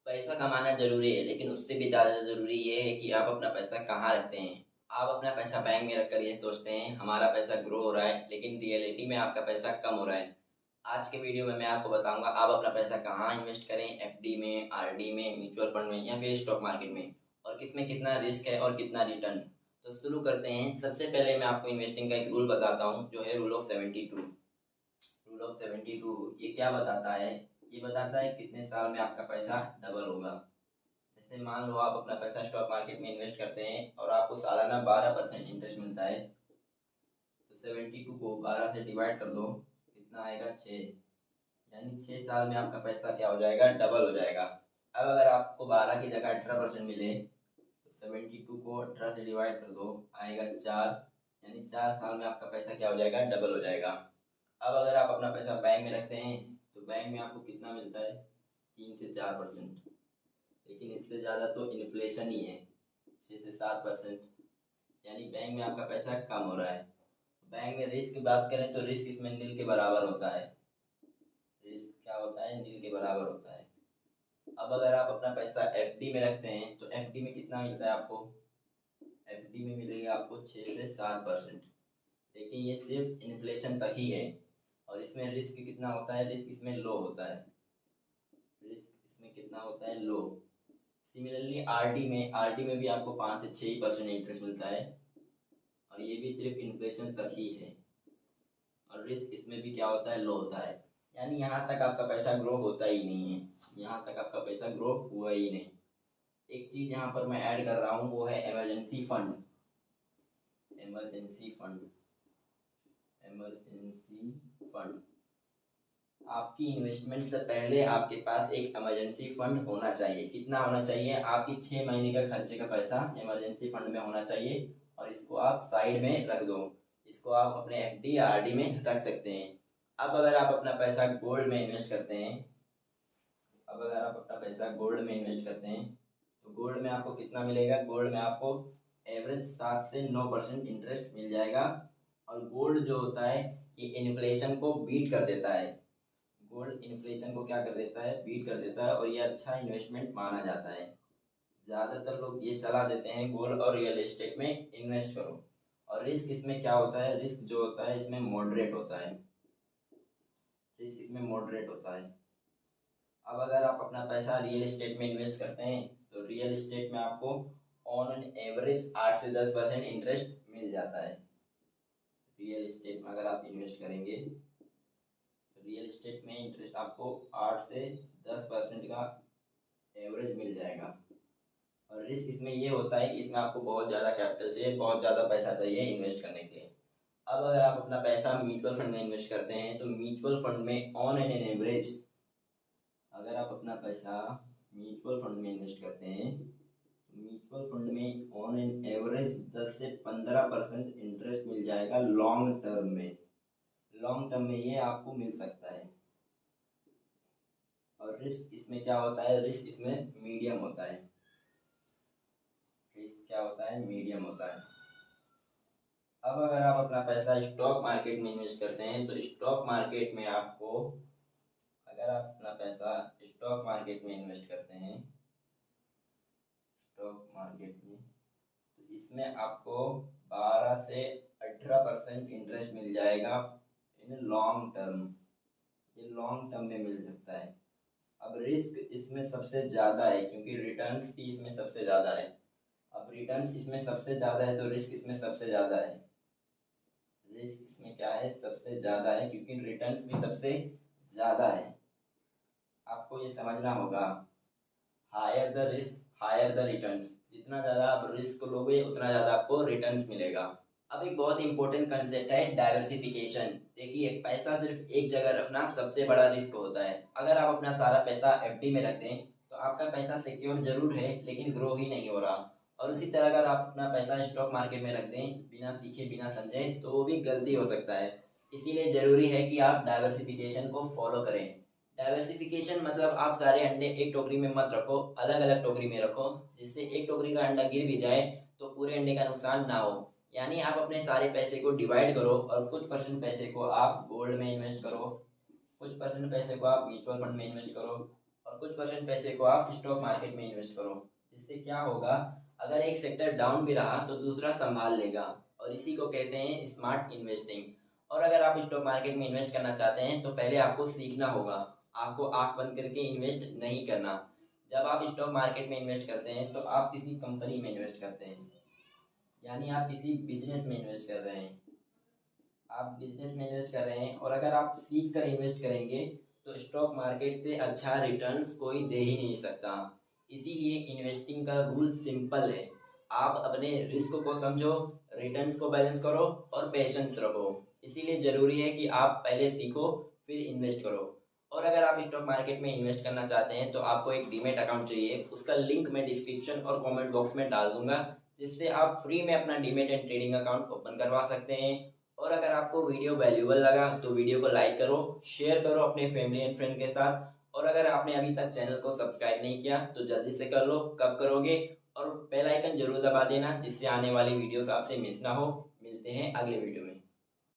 पैसा कमाना ज़रूरी है, लेकिन उससे भी ज़्यादा ज़रूरी ये है कि आप अपना पैसा कहाँ रखते हैं। आप अपना पैसा बैंक में रखकर ये सोचते हैं हमारा पैसा ग्रो हो रहा है, लेकिन रियलिटी में आपका पैसा कम हो रहा है। आज के वीडियो में मैं आपको बताऊंगा आप अपना पैसा कहाँ इन्वेस्ट करें, एफडी में, आरडी में, म्यूचुअल फंड में या फिर स्टॉक मार्केट में, और किसमें कितना रिस्क है और कितना रिटर्न। तो शुरू करते हैं। सबसे पहले मैं आपको इन्वेस्टिंग का एक रूल बताता हूँ, जो है रूल ऑफ 72। रूल ऑफ 72 ये क्या बताता है? ये बताता है कितने साल में आपका पैसा डबल होगा। जैसे मान लो आप अपना पैसा स्टॉक मार्केट में इन्वेस्ट करते हैं और आपको सालाना 12% इंटरेस्ट मिलता है। तो 72 को 12 से डिवाइड कर दो, कितना आएगा? 6। यानी 6 साल में आपका पैसा क्या हो जाएगा? डबल हो जाएगा। अब अगर आपको 12 की जगह 18% मिले तो 72 को 18 से डिवाइड कर दो, आएगा 4। यानी 4 साल में आपका पैसा क्या हो जाएगा? डबल हो जाएगा। अब अगर आप अपना पैसा बैंक में रखते हैं तो बैंक में आपको कितना मिलता है? 3 से 4%। लेकिन इससे ज़्यादा तो इन्फ्लेशन ही है, 6 से 7%। यानी बैंक में आपका पैसा कम हो रहा है। बैंक में रिस्क की बात करें तो रिस्क इसमें नील के बराबर होता है। रिस्क क्या होता है? नील के बराबर होता है। अब अगर आप अपना पैसा एफडी में रखते हैं तो एफडी में कितना मिलता है आपको? एफडी में मिलेगा आपको 6 से 7%। लेकिन ये सिर्फ इन्फ्लेशन तक ही है, और इसमें रिस्क कितना होता है? रिस्क इसमें लो होता है। रिस्क इसमें कितना होता है? लो। सिमिलरली आरडी में भी आपको 5 से 6% इंटरेस्ट मिलता है, और ये भी सिर्फ इन्फ्लेशन तक ही है। और रिस्क इसमें भी क्या होता है? लो होता है। यानी यहाँ तक आपका पैसा ग्रो होता ही नहीं है, यहाँ तक आपका पैसा ग्रो हुआ ही नहीं। एक चीज़ यहाँ पर मैं ऐड कर रहा हूँ, वो है emergency fund. Emergency fund. Emergency fund. आपकी इन्वेस्टमेंट से पहले आपके पास एक इमरजेंसी फंड होना चाहिए। कितना होना चाहिए? आपकी 6 महीने का खर्चे का पैसा इमरजेंसी फंड में होना चाहिए, और इसको आप साइड में रख दो। इसको आप अपने एफडी या आरडी में रख सकते हैं। अब अगर आप अपना पैसा गोल्ड में इन्वेस्ट करते हैं अब अगर आप अपना पैसा गोल्ड में इन्वेस्ट करते हैं तो गोल्ड में आपको कितना मिलेगा? गोल्ड में आपको एवरेज 7 से 9% इंटरेस्ट मिल जाएगा। और गोल्ड जो होता है ये इन्फ्लेशन को बीट कर देता है। गोल्ड इन्फ्लेशन को क्या कर देता है? बीट कर देता है, और ये अच्छा इन्वेस्टमेंट माना जाता है। ज़्यादातर लोग ये सलाह देते हैं गोल्ड और रियल एस्टेट में इन्वेस्ट करो। और रिस्क इसमें क्या होता है? रिस्क जो होता है इसमें मॉडरेट होता है। रिस्क इसमें मॉडरेट होता है। अब अगर आप अपना पैसा रियल एस्टेट में इन्वेस्ट करते हैं तो रियल एस्टेट में आपको ऑन एन एवरेज 8 से 10% इंटरेस्ट मिल जाता है। रियल एस्टेट में अगर आप इन्वेस्ट करेंगे तो रियल एस्टेट में इंटरेस्ट आपको 8 से 10% का एवरेज मिल जाएगा। और रिस्क इसमें ये होता है कि इसमें आपको बहुत ज़्यादा कैपिटल चाहिए, बहुत ज़्यादा पैसा चाहिए इन्वेस्ट करने के लिए। अब अगर आप अपना पैसा म्यूचुअल फंड में इन्वेस्ट करते हैं तो म्यूचुअल फंड में ऑन एन एवरेज, अगर आप अपना पैसा म्यूचुअल फंड में इन्वेस्ट करते हैं तो म्यूचुअल फंड में ऑन एन एवरेज 10 से 15% इंटरेस्ट मिल जाएगा लॉन्ग टर्म में। लॉन्ग टर्म में ये आपको मिल सकता है। और रिस्क इसमें क्या होता है? रिस्क इसमें मीडियम होता है। रिस्क क्या होता है? मीडियम होता है। अब अगर आप अपना पैसा स्टॉक मार्केट में इन्वेस्ट करते हैं तो स्टॉक मार्केट में आपको, अगर आप अपना पैसा स्टॉक मार्केट में इन्वेस्ट करते हैं स्टॉक मार्केट में, तो इसमें आपको 12 से 18% इंटरेस्ट मिल जाएगा इन लॉन्ग टर्म। ये लॉन्ग टर्म में मिल सकता है। अब रिस्क इसमें सबसे ज़्यादा है क्योंकि रिटर्न्स भी इसमें सबसे ज़्यादा है। अब रिटर्न्स इसमें सबसे ज़्यादा है तो रिस्क इसमें सबसे ज़्यादा है। रिस्क इसमें क्या है? सबसे ज़्यादा है, क्योंकि रिटर्न्स भी सबसे ज़्यादा है। आपको ये समझना होगा, higher the risk higher the returns. जितना ज़्यादा आप रिस्क लोगे उतना ज़्यादा आपको रिटर्न्स मिलेगा। अब एक बहुत इंपॉर्टेंट कंसेप्ट है डाइवर्सिफिकेशन। देखिए, पैसा सिर्फ एक जगह रखना सबसे बड़ा रिस्क होता है। अगर आप अपना सारा पैसा एफडी में रख दें तो आपका पैसा सिक्योर जरूर है, लेकिन ग्रो ही नहीं हो रहा। और उसी तरह अगर आप अपना पैसा स्टॉक मार्केट में रख दें बिना सीखे बिना समझे तो वो भी गलती हो सकता है। इसीलिए ज़रूरी है कि आप डाइवर्सिफिकेशन को फॉलो करें। डाइवर्सिफिकेशन मतलब आप सारे अंडे एक टोकरी में मत रखो, अलग अलग टोकरी में रखो, जिससे एक टोकरी का अंडा गिर भी जाए तो पूरे अंडे का नुकसान ना हो। यानी आप अपने सारे पैसे को डिवाइड करो और कुछ परसेंट पैसे को आप गोल्ड में इन्वेस्ट करो, कुछ परसेंट पैसे को आप म्यूचुअल फंड में इन्वेस्ट करो, और कुछ परसेंट पैसे को आप स्टॉक मार्केट में इन्वेस्ट करो। जिससे क्या होगा, अगर एक सेक्टर डाउन भी रहा तो दूसरा संभाल लेगा, और इसी को कहते हैं स्मार्ट इन्वेस्टिंग। और अगर आप स्टॉक मार्केट में इन्वेस्ट करना चाहते हैं तो पहले आपको सीखना होगा। आपको आंख बंद करके इन्वेस्ट नहीं करना। जब आप स्टॉक मार्केट में इन्वेस्ट करते हैं तो आप किसी कंपनी में इन्वेस्ट करते हैं, यानी आप किसी बिजनेस में इन्वेस्ट कर रहे हैं। आप बिजनेस में इन्वेस्ट कर रहे हैं, और अगर आप सीख कर इन्वेस्ट करेंगे तो स्टॉक मार्केट से अच्छा रिटर्न्स कोई दे ही नहीं सकता। इसीलिए इन्वेस्टिंग का रूल सिंपल है। आप अपने रिस्क को समझो, रिटर्न्स को बैलेंस करो और पेशेंस रखो। इसीलिए ज़रूरी है कि आप पहले सीखो फिर इन्वेस्ट करो। और अगर आप स्टॉक मार्केट में इन्वेस्ट करना चाहते हैं तो आपको एक डीमेट अकाउंट चाहिए। उसका लिंक मैं डिस्क्रिप्शन और कमेंट बॉक्स में डाल दूंगा, जिससे आप फ्री में अपना demat and trading account open करवा सकते हैं। और अगर आपको वीडियो वैल्यूबल लगा तो वीडियो को लाइक करो, शेयर करो अपने फैमिली एंड फ्रेंड के साथ। और अगर आपने अभी तक चैनल को सब्सक्राइब नहीं किया तो जल्दी से कर लो। कब करोगे? और बेल आइकन जरूर दबा देना, जिससे आने वाली वीडियोस आपसे मिस ना हो। मिलते हैं अगले वीडियो में।